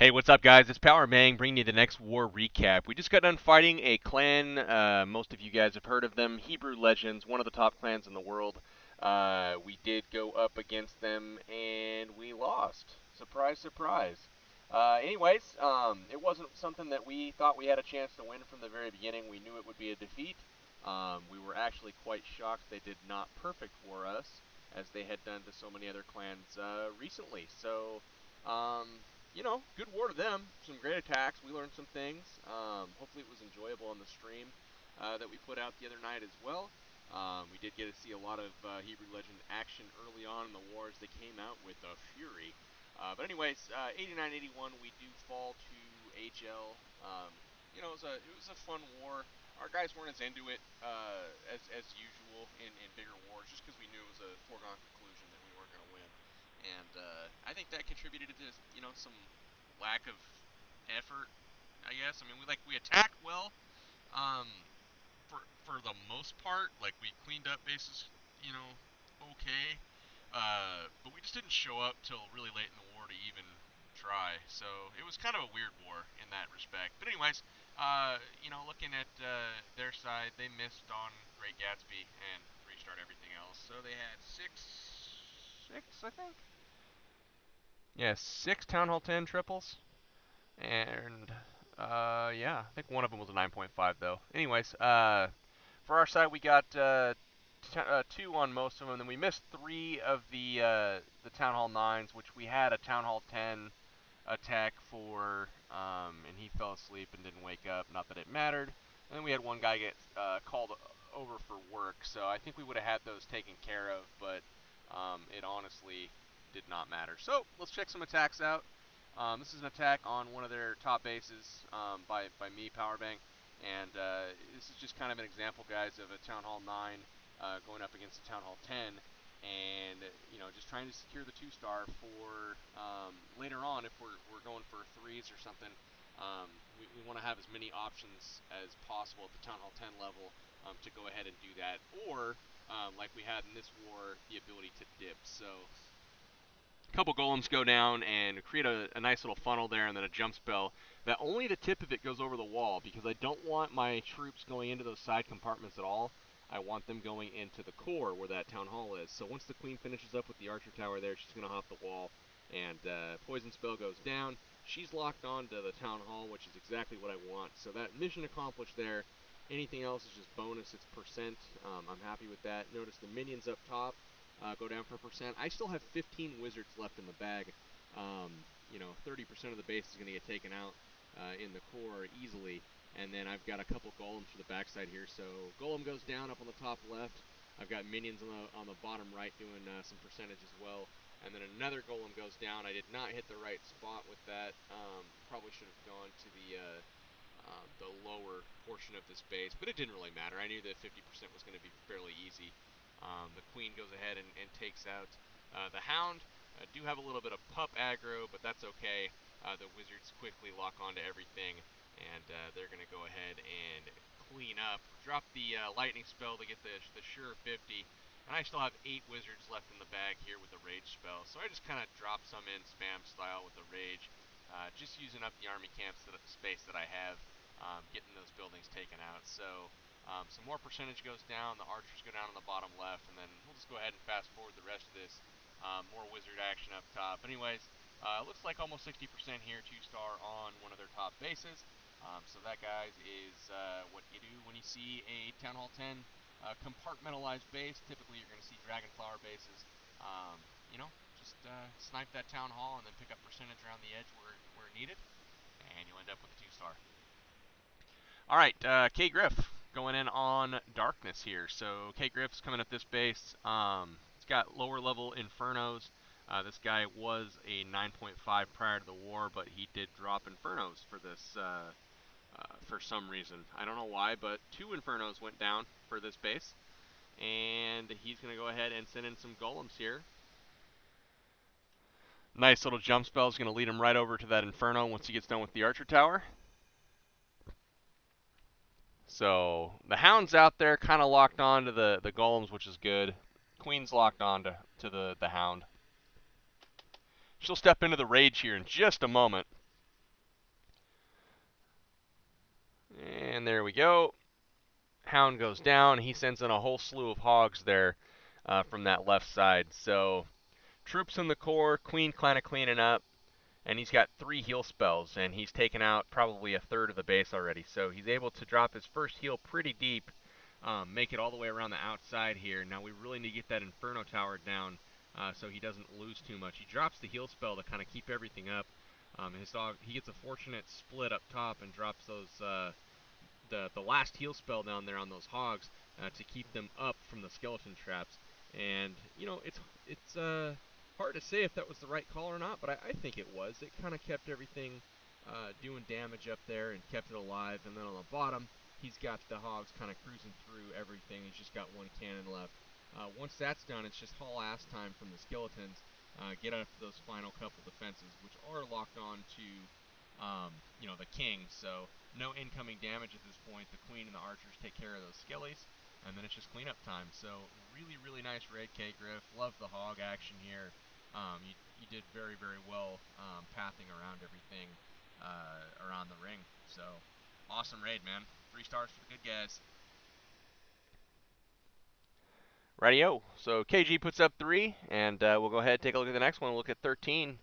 Hey, what's up, guys? It's Powerbang bringing you the next war recap. We just got done fighting a clan. Most of you guys have heard of them. Hebrew Legends, one of the top clans in the world. We did go up against them, and we lost. Surprise, surprise. It wasn't something that we thought we had a chance to win from the very beginning. We knew it would be a defeat. We were actually quite shocked they did not perfect war us, as they had done to so many other clans recently. So, good war to them. Some great attacks. We learned some things. Hopefully it was enjoyable on the stream that we put out the other night as well. We did get to see a lot of Hebrew Legend action early on in the wars. They came out with a fury. 89-81, we do fall to HL. It was a fun war. Our guys weren't as into it as usual in bigger wars, just because we knew it was a foregone conclusion that we weren't going to win. And I think that contributed to some lack of effort, I guess. I mean, we attacked well, um, for the most part. Like, we cleaned up bases, okay. But we just didn't show up till really late in the war to even try. So it was kind of a weird war in that respect. But anyways, looking at their side, they missed on Great Gatsby and restart everything else. So they had six, I think. Yeah, 6 Town Hall 10 triples. And, yeah, I think one of them was a 9.5, though. Anyways, for our side, we got 2 on most of them, and then we missed 3 of the Town Hall 9s, which we had a Town Hall 10 attack for, and he fell asleep and didn't wake up. Not that it mattered. And then we had one guy get called over for work, so I think we would have had those taken care of, but it honestly did not matter. So let's check some attacks out. This is an attack on one of their top bases by me, Powerbang, and this is just kind of an example, guys, of a Town Hall 9 going up against a Town Hall 10, and just trying to secure the 2-star for later on if we're going for 3s or something. We want to have as many options as possible at the Town Hall 10 level to go ahead and do that, or like we had in this war, the ability to dip. So a couple golems go down and create a nice little funnel there, and then a jump spell that only the tip of it goes over the wall, because I don't want my troops going into those side compartments at all. I want them going into the core where that town hall is. So once the queen finishes up with the archer tower there, she's going to hop the wall, and poison spell goes down. She's locked on to the town hall, which is exactly what I want. So that mission accomplished there. Anything else is just bonus. It's percent. I'm happy with that. Notice the minions up top go down for percent. I still have 15 wizards left in the bag. 30% of the base is going to get taken out in the core easily. And then I've got a couple golems for the backside here. So golem goes down up on the top left. I've got minions on the bottom right doing some percentage as well. And then another golem goes down. I did not hit the right spot with that. Probably should have gone to the lower portion of this base, but it didn't really matter. I knew that 50% was going to be fairly easy. The queen goes ahead and takes out the hound. Do have a little bit of pup aggro, but that's okay. The wizards quickly lock onto everything, and they're going to go ahead and clean up. Drop the lightning spell to get the sure 50, and I still have 8 wizards left in the bag here with the rage spell, so I just kind of drop some in spam style with the rage, just using up the army camps space that I have, getting those buildings taken out. So some more percentage goes down, the archers go down on the bottom left, and then we'll just go ahead and fast forward the rest of this. More wizard action up top. Anyways, looks like almost 60% here, 2-star on one of their top bases. So that, guys, is what you do when you see a Town Hall 10 compartmentalized base. Typically, you're going to see Dragonflower bases. Just snipe that Town Hall and then pick up percentage around the edge where needed, and you'll end up with a 2-star. All right, K Griff going in on darkness here. So K Griff's coming at this base. It's got lower level infernos. This guy was a 9.5 prior to the war, but he did drop infernos for this for some reason. I don't know why, but 2 infernos went down for this base, and he's going to go ahead and send in some golems here. Nice little jump spell is going to lead him right over to that inferno once he gets done with the archer tower. So the hound's out there, kind of locked on to the golems, which is good. Queen's locked on to the hound. She'll step into the rage here in just a moment. And there we go. Hound goes down. He sends in a whole slew of hogs there from that left side. So troops in the core, queen kind of cleaning up, and he's got 3 heal spells, and he's taken out probably a third of the base already. So he's able to drop his first heal pretty deep, make it all the way around the outside here. Now we really need to get that Inferno Tower down so he doesn't lose too much. He drops the heal spell to kind of keep everything up. His dog, he gets a fortunate split up top and drops those the last heal spell down there on those hogs to keep them up from the skeleton traps. And you know, it's hard to say if that was the right call or not, but I think it was. It kind of kept everything doing damage up there and kept it alive. And then on the bottom, he's got the hogs kind of cruising through everything. He's just got 1 cannon left. Once that's done, it's just haul ass time from the skeletons. Get after those final couple defenses, which are locked on to you know, the king. So no incoming damage at this point. The queen and the archers take care of those skellies, and then it's just cleanup time. So really, really nice raid, K-Griff. Love the hog action here. You did very, very well pathing around everything around the ring. So awesome raid, man. 3 stars for the good guys. Rightio. So KG puts up 3, and we'll go ahead and take a look at the next one. We'll look at 13.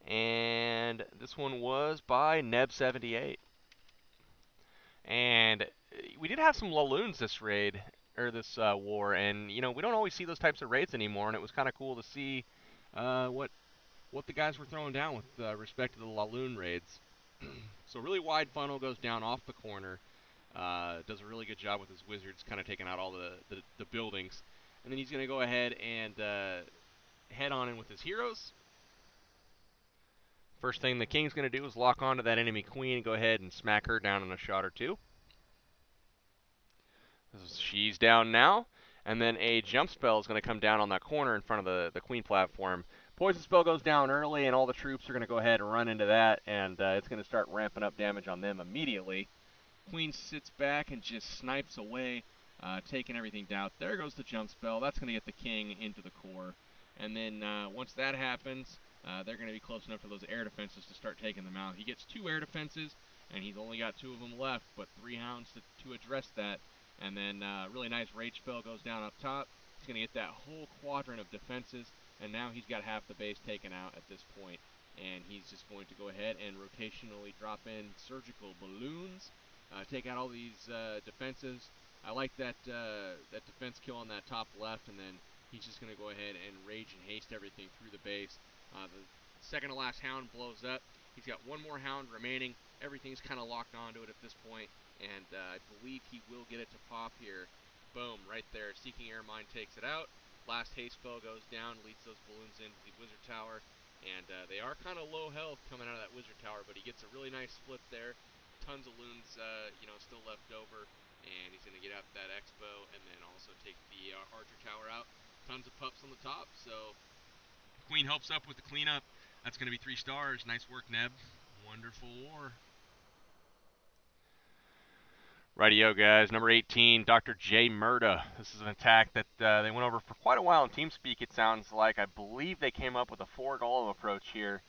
And this one was by Neb78. And we did have some Laloons this raid, or this war, and you know, we don't always see those types of raids anymore, and it was kind of cool to see what the guys were throwing down with respect to the Laloon raids. So really wide funnel goes down off the corner, does a really good job with his wizards, kind of taking out all the buildings, and then he's going to go ahead and head on in with his heroes. First thing the king's going to do is lock onto that enemy queen and go ahead and smack her down in a shot or 2. She's down now, and then a jump spell is going to come down on that corner in front of the queen platform. Poison spell goes down early, and all the troops are going to go ahead and run into that, and it's going to start ramping up damage on them immediately. Queen sits back and just snipes away, taking everything down. There goes the jump spell. That's going to get the king into the core. And then once that happens, they're going to be close enough to those air defenses to start taking them out. He gets 2 air defenses, and he's only got 2 of them left, but 3 hounds to address that. And then really nice rage spell goes down up top. He's going to get that whole quadrant of defenses, and now he's got half the base taken out at this point. And he's just going to go ahead and rotationally drop in surgical balloons, take out all these defenses. I like that that defense kill on that top left, and then he's just going to go ahead and rage and haste everything through the base. The second to last hound blows up. He's got 1 more hound remaining. Everything's kind of locked onto it at this point, and I believe he will get it to pop here. Boom, right there. Seeking Air Mine takes it out. Last haste spell goes down, leads those balloons into the wizard tower, and they are kind of low health coming out of that wizard tower, but he gets a really nice split there. Tons of loons, you know, still left over, and he's going to get out that expo, and then also take the archer tower out. Tons of pups on the top, so Queen helps up with the cleanup. That's going to be 3 stars. Nice work, Neb. Wonderful war. Rightio, guys. Number 18, Dr. J. Murda. This is an attack that they went over for quite a while in TeamSpeak, it sounds like. I believe they came up with a 4 golem approach here,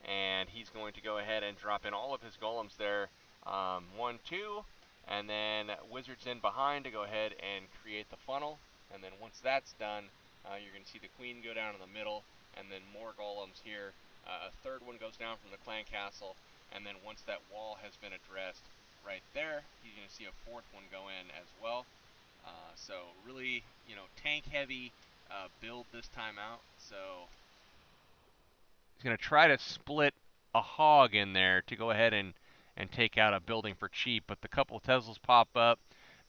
and he's going to go ahead and drop in all of his golems there. 1, 2, and then wizards in behind to go ahead and create the funnel. And then once that's done, you're going to see the queen go down in the middle, and then more golems here. A third one goes down from the clan castle, and then once that wall has been addressed, right there, you're going to see a 4th one go in as well. So really, you know, tank heavy build this time out. So he's going to try to split a hog in there to go ahead and take out a building for cheap, but the couple of Teslas pop up.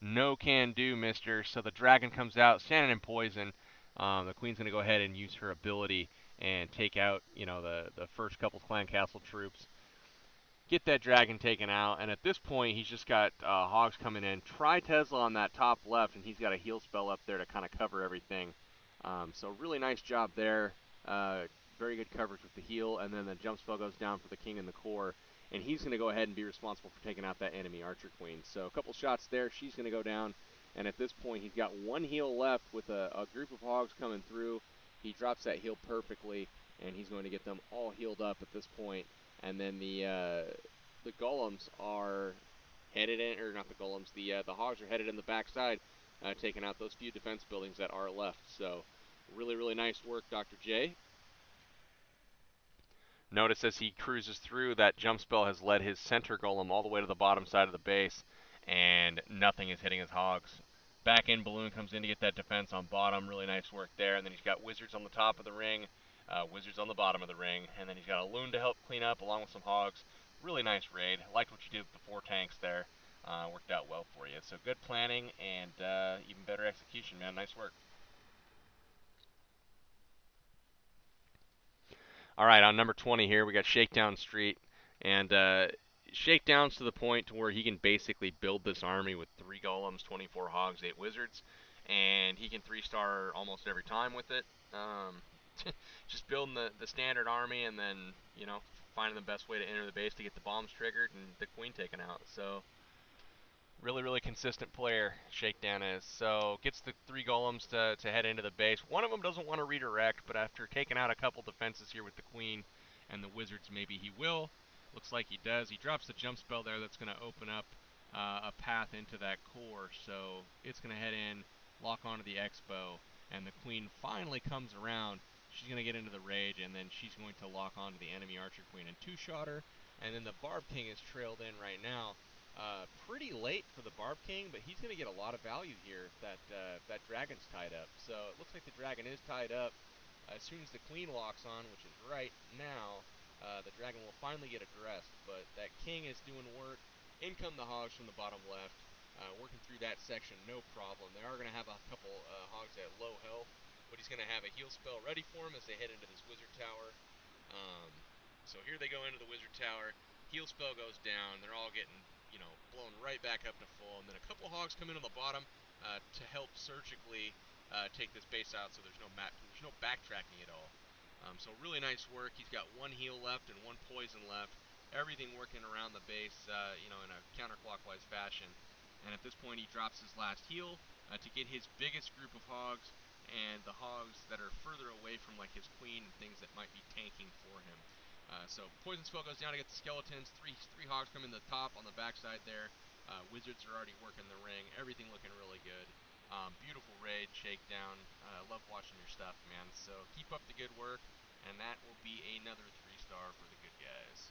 No can do, mister. So the dragon comes out, standing in poison. The queen's going to go ahead and use her ability and take out, you know, the first couple clan castle troops. Get that dragon taken out, and at this point, he's just got hogs coming in. Try Tesla on that top left, and he's got a heal spell up there to kind of cover everything. So really nice job there. Very good coverage with the heal, and then the jump spell goes down for the king in the core, and he's going to go ahead and be responsible for taking out that enemy archer queen. So a couple shots there, she's going to go down, and at this point, he's got 1 heal left with a group of hogs coming through. He drops that heal perfectly, and he's going to get them all healed up at this point. And then the golems are headed in, or not the golems, the hogs are headed in the backside, taking out those few defense buildings that are left. So really, really nice work, Dr. J. Notice as he cruises through, that jump spell has led his center golem all the way to the bottom side of the base, and nothing is hitting his hogs. Back in balloon comes in to get that defense on bottom. Really nice work there. And then he's got wizards on the top of the ring, wizards on the bottom of the ring, and then he's got a loon to help clean up along with some hogs. Really nice raid. Liked what you did with the 4 tanks there. Worked out well for you. So good planning and even better execution, man. Nice work. All right, on number 20 here, we got Shakedown Street, and Shakedown's to the point to where he can basically build this army with 3 golems, 24 hogs, 8 wizards, and he can 3-star almost every time with it. Just building the standard army and then, finding the best way to enter the base to get the bombs triggered and the queen taken out. So really, really consistent player, Shakedown is. So gets the 3 golems to head into the base. One of them doesn't want to redirect, but after taking out a couple defenses here with the queen and the wizards, maybe he will. Looks like he does. He drops the jump spell there that's going to open up a path into that core. So it's going to head in, lock onto the Expo, and the queen finally comes around. She's going to get into the rage, and then she's going to lock onto the enemy archer queen and 2-shot her. And then the Barb King is trailed in right now. Pretty late for the Barb King, but he's going to get a lot of value here. That dragon's tied up. So it looks like the dragon is tied up. As soon as the queen locks on, which is right now, the dragon will finally get addressed. But that king is doing work. In come the hogs from the bottom left. Working through that section, no problem. They are going to have a couple hogs at low health, but he's going to have a heal spell ready for him as they head into this wizard tower. So here they go into the wizard tower. Heal spell goes down. They're all getting, blown right back up to full. And then a couple hogs come in on the bottom to help surgically take this base out, so there's no backtracking at all. So really nice work. He's got 1 heal left and 1 poison left. Everything working around the base, in a counterclockwise fashion. And at this point, he drops his last heal to get his biggest group of hogs and the hogs that are further away from like his queen and things that might be tanking for him. So poison spell goes down to get the skeletons. Three hogs come in the top on the backside there. Wizards are already working the ring. Everything looking really good. Beautiful raid, Shakedown. Love watching your stuff, man. So keep up the good work, and that will be another 3-star for the good guys.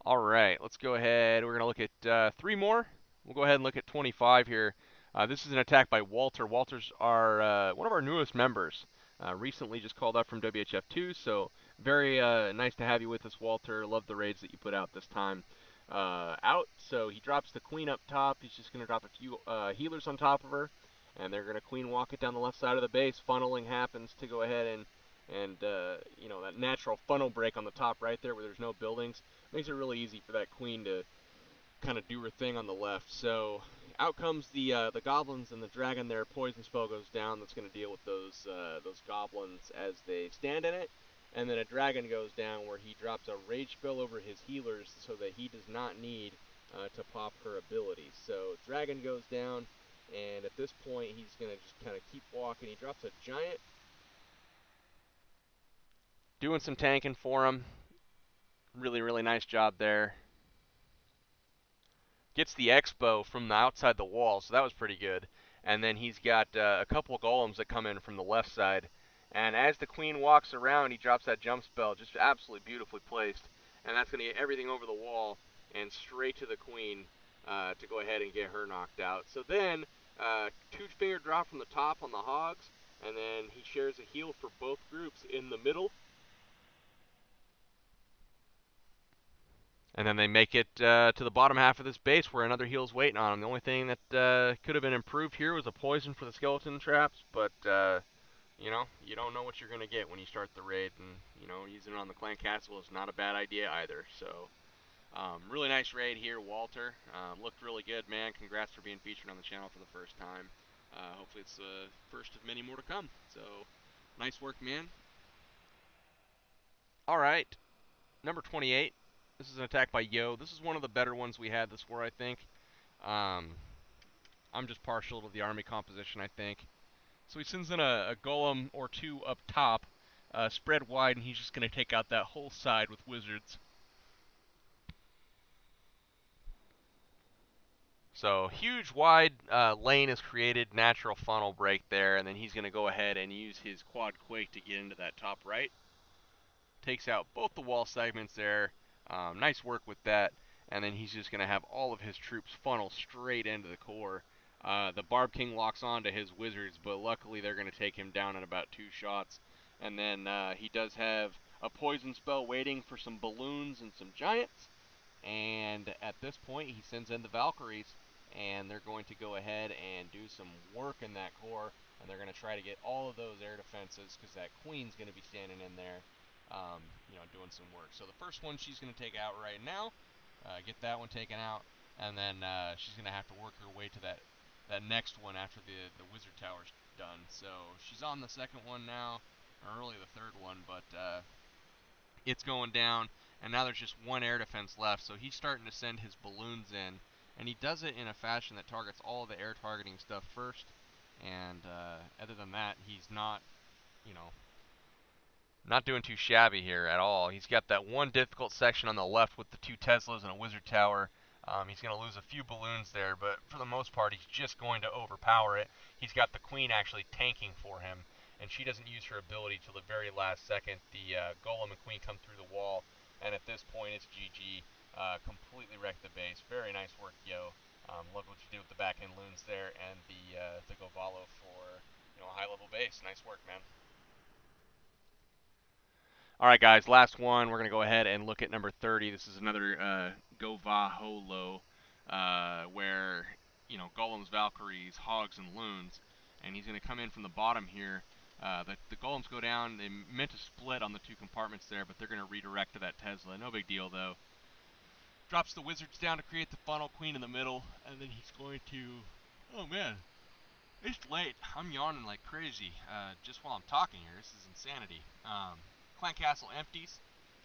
All right, let's go ahead. We're going to look at 3 more. We'll go ahead and look at 25 here. This is an attack by Walter. Walter's one of our newest members. Recently just called up from WHF2, so very nice to have you with us, Walter. Love the raids that you put out this time. So he drops the queen up top. He's just going to drop a few healers on top of her, and they're going to queen walk it down the left side of the base. Funneling happens to go ahead and that natural funnel break on the top right there where there's no buildings makes it really easy for that queen to kind of do her thing on the left. So out comes the goblins and the dragon there. Poison spell goes down. That's going to deal with those goblins as they stand in it. And then a dragon goes down where he drops a rage spell over his healers so that he does not need to pop her ability. So dragon goes down, and at this point he's going to just kind of keep walking. He drops a giant. Doing some tanking for him. Really, really nice job there. Gets the Expo from the outside the wall, so that was pretty good. And then he's got a couple of golems that come in from the left side. And as the queen walks around, he drops that jump spell, just absolutely beautifully placed. And that's going to get everything over the wall and straight to the queen to go ahead and get her knocked out. So then, 2-finger drop from the top on the hogs, and then he shares a heal for both groups in the middle. And then they make it to the bottom half of this base where another heal's waiting on them. The only thing that could have been improved here was a poison for the skeleton traps, but, you don't know what you're going to get when you start the raid, and, using it on the clan castle is not a bad idea either. So, really nice raid here, Walter. Looked really good, man. Congrats for being featured on the channel for the first time. Hopefully it's the first of many more to come. So, nice work, man. All right, number 28. This is an attack by Yo. This is one of the better ones we had this war, I think. I'm just partial to the army composition, I think. So he sends in a golem or 2 up top, spread wide, and he's just going to take out that whole side with wizards. So huge wide lane is created, natural funnel break there, and then he's going to go ahead and use his quad quake to get into that top right. Takes out both the wall segments there. Nice work with that. And then he's just going to have all of his troops funnel straight into the core. The Barb King locks on to his wizards, but luckily they're going to take him down in about 2 shots. And then he does have a poison spell waiting for some balloons and some giants. And at this point, he sends in the Valkyries, and they're going to go ahead and do some work in that core, and they're going to try to get all of those air defenses, because that queen's going to be standing in there, doing some work. So the first one she's going to take out right now, get that one taken out, and then she's going to have to work her way to that next one after the wizard tower's done. So she's on the second one now, or really the third one, but it's going down, and now there's just one air defense left, so he's starting to send his balloons in, and he does it in a fashion that targets all the air targeting stuff first, and other than that, he's not, you know, not doing too shabby here at all. He's got that one difficult section on the left with the 2 Teslas and a wizard tower. He's going to lose a few balloons there, but for the most part, he's just going to overpower it. He's got the queen actually tanking for him, and she doesn't use her ability till the very last second. The golem and queen come through the wall, and at this point, it's GG. Completely wrecked the base. Very nice work, yo. Love what you did with the back end loons there, and the Govalo for a high level base. Nice work, man. All right, guys, last one. We're going to go ahead and look at number 30. This is another Govaholo, where, golems, valkyries, hogs, and loons. And he's going to come in from the bottom here. The golems go down. They meant to split on the 2 compartments there, but they're going to redirect to that Tesla. No big deal, though. Drops the wizards down to create the funnel, queen in the middle, and then he's going to... Oh, man. It's late. I'm yawning like crazy just while I'm talking here. This is insanity. Clan Castle empties.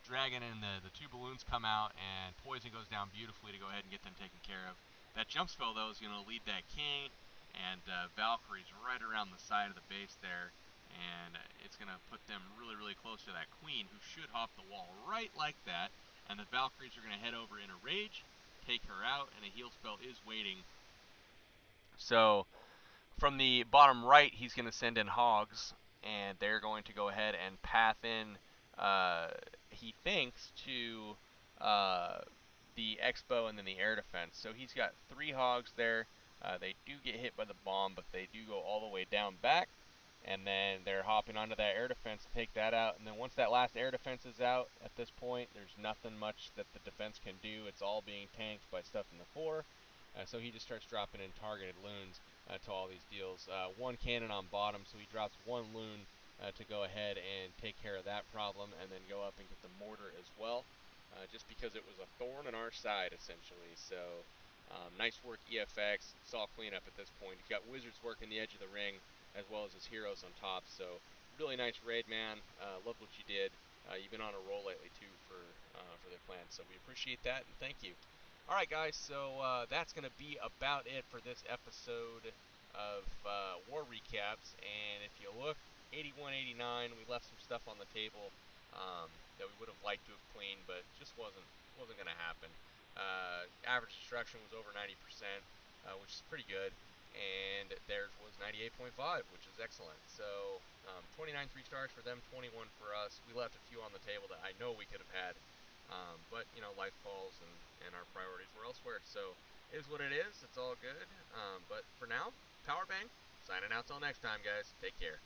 Dragon and the 2 balloons come out, and Poison goes down beautifully to go ahead and get them taken care of. That jump spell, though, is going to lead that king and Valkyries right around the side of the base there, and it's going to put them really, really close to that queen, who should hop the wall right like that, and the Valkyries are going to head over in a rage, take her out, and a heal spell is waiting. So from the bottom right, he's going to send in hogs, and they're going to go ahead and path in, he thinks, to the expo and then the air defense. So he's got 3 hogs there. They do get hit by the bomb, but they do go all the way down back, and then they're hopping onto that air defense to take that out. And then once that last air defense is out, at this point, there's nothing much that the defense can do. It's all being tanked by stuff in the core. So he just starts dropping in targeted loons to all these deals. 1 cannon on bottom, so he drops 1 loon to go ahead and take care of that problem, and then go up and get the mortar as well, just because it was a thorn in our side, essentially. So nice work, EFX. It's all cleanup at this point. He's got wizards working the edge of the ring, as well as his heroes on top. So really nice raid, man. Love what you did. You've been on a roll lately, too, for the clan, so we appreciate that, and thank you. Alright, guys, so that's going to be about it for this episode of War Recaps. And if you look, 81, 89, we left some stuff on the table that we would have liked to have cleaned, but just wasn't going to happen. Average destruction was over 90%, which is pretty good. And theirs was 98.5, which is excellent. So 29 3-stars for them, 21 for us. We left a few on the table that I know we could have had. But, life falls, and our priorities were elsewhere. So, it is what it is. It's all good. But for now, Powerbang, signing out till next time, guys. Take care.